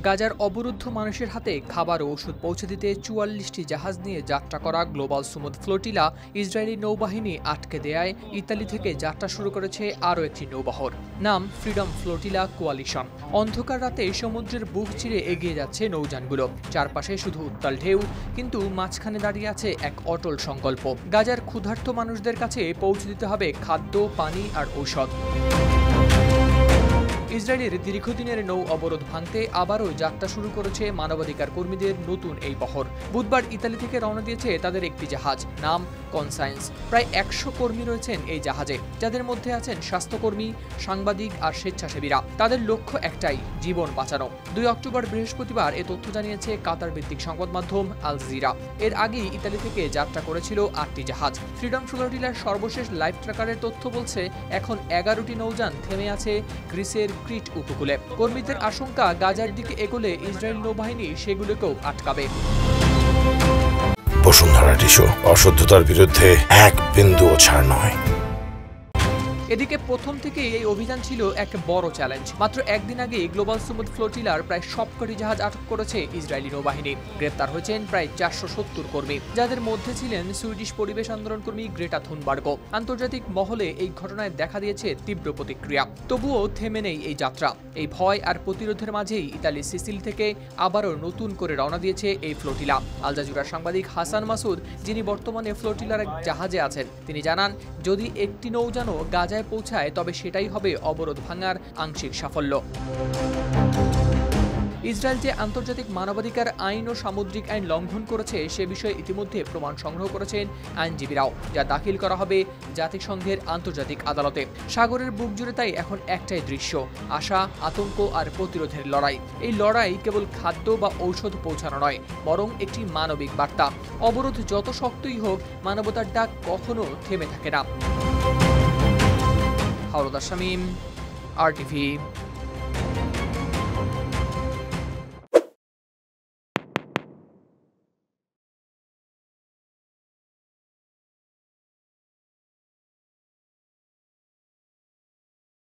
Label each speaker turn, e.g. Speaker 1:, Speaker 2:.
Speaker 1: গাজার অবরুদ্ধ মানুষের হাতে খাবার ও ওষুধ পৌঁছে দিতে ৪৪টি জাহাজ নিয়ে যাত্রা করা গ্লোবাল সুমুদ ফ্লোটিলা ইসরায়েলি নৌবাহিনী আটকে দেয়ায় ইতালি থেকে যাত্রা শুরু করেছে আরও একটি নৌবহর। নাম ফ্রিডম ফ্লোটিলা কোয়ালিশন। অন্ধকার রাতে সমুদ্রের বুক চিরে এগিয়ে যাচ্ছে নৌযানগুলো। চারপাশে শুধু উত্তাল ঢেউ, কিন্তু মাঝখানে দাঁড়িয়ে আছে এক অটল সংকল্প। গাজার ক্ষুধার্ত মানুষদের কাছে পৌঁছে দিতে হবে খাদ্য, পানি আর ঔষধ। ইসরায়েলের দীর্ঘদিনের নৌ অবরোধ ভাঙতে আবারও যাত্রা শুরু করেছে মানবাধিকার কর্মীদের নতুন এই বহর। বুধবার ইতালি থেকে রওনা দিয়েছে তাদের একটি জাহাজ, নাম কনসায়েন্স। প্রায় ১০০ কর্মী রয়েছেন এই জাহাজে, যাদের মধ্যে আছেন স্বাস্থ্যকর্মী, সাংবাদিক আর স্বেচ্ছাসেবীরা। তাদের লক্ষ্য একটাই, জীবন বাঁচানো। ২ অক্টোবর বৃহস্পতিবার এ তথ্য জানিয়েছে কাতার ভিত্তিক সংবাদ মাধ্যম আল জাজিরা। এর আগেই ইতালি থেকে যাত্রা করেছিল ৮টি জাহাজ। ফ্রিডম ফ্লোটিলার সর্বশেষ লাইভ ট্র্যাকারের তথ্য বলছে, এখন ১১টি নৌযান থেমে আছে গ্রিসের ক্রিট উপকূলে। কর্মীদের আশঙ্কা, গাজার দিকে এগোলে ইসরায়েল নৌবাহিনী সেগুলোকেও আটকাবে।
Speaker 2: বসুন্ধরা টিস্যু, অশুদ্ধতার বিরুদ্ধে এক বিন্দুও ছাড় নয়।
Speaker 1: এদিকে প্রথম থেকেই এই অভিযান ছিল এক বড় চ্যালেঞ্জ। মাত্র একদিন আগে গ্লোবাল সুমুদ ফ্লোটিলার প্রায় সবকটি জাহাজ আটক করেছে ইসরায়েলি নৌবাহিনী। গ্রেপ্তার হয়েছেন প্রায় ৪৭০ কর্মী, যাদের মধ্যে ছিলেন সুইডিশ পরিবেশ আন্দোলন কর্মী গ্রেটা থুনবার্গ। আন্তর্জাতিক মহলে এই ঘটনায় দেখা দিয়েছে তীব্র প্রতিক্রিয়া। তবুও থেমে নেই এই যাত্রা। এই ভয় আর প্রতিরোধের মাঝেই ইতালি সিসিল থেকে আবারও নতুন করে রওনা দিয়েছে এই ফ্লোটিলা। আল জাজিরার সাংবাদিক হাসান মাসুদ, যিনি বর্তমানে ফ্লোটিলার এক জাহাজে আছেন, তিনি জানান, যদি একটি নৌযানও গাজায় পৌঁছায় তবে সেটাই হবে অবরোধ ভাঙার আংশিক সাফল্য। ইসরায়েল যে আন্তর্জাতিক মানবাধিকার আইন ও সামুদ্রিক আইন লঙ্ঘন করেছে সে বিষয়ে ইতিমধ্যে প্রমাণ সংগ্রহ করেছেন আইনজীবীরাও, যা দাখিল করা হবে জাতিসংঘের আন্তর্জাতিক আদালতে। সাগরের বুক জুড়ে তাই এখন একটাই দৃশ্য, আশা, আতঙ্ক আর প্রতিরোধের লড়াই। এই লড়াই কেবল খাদ্য বা ঔষধ পৌঁছানো নয়, বরং একটি মানবিক বার্তা। অবরোধ যত শক্তই হোক, মানবতার ডাক কখনো থেমে থাকে না। হাওলাদার শামীম, RTV।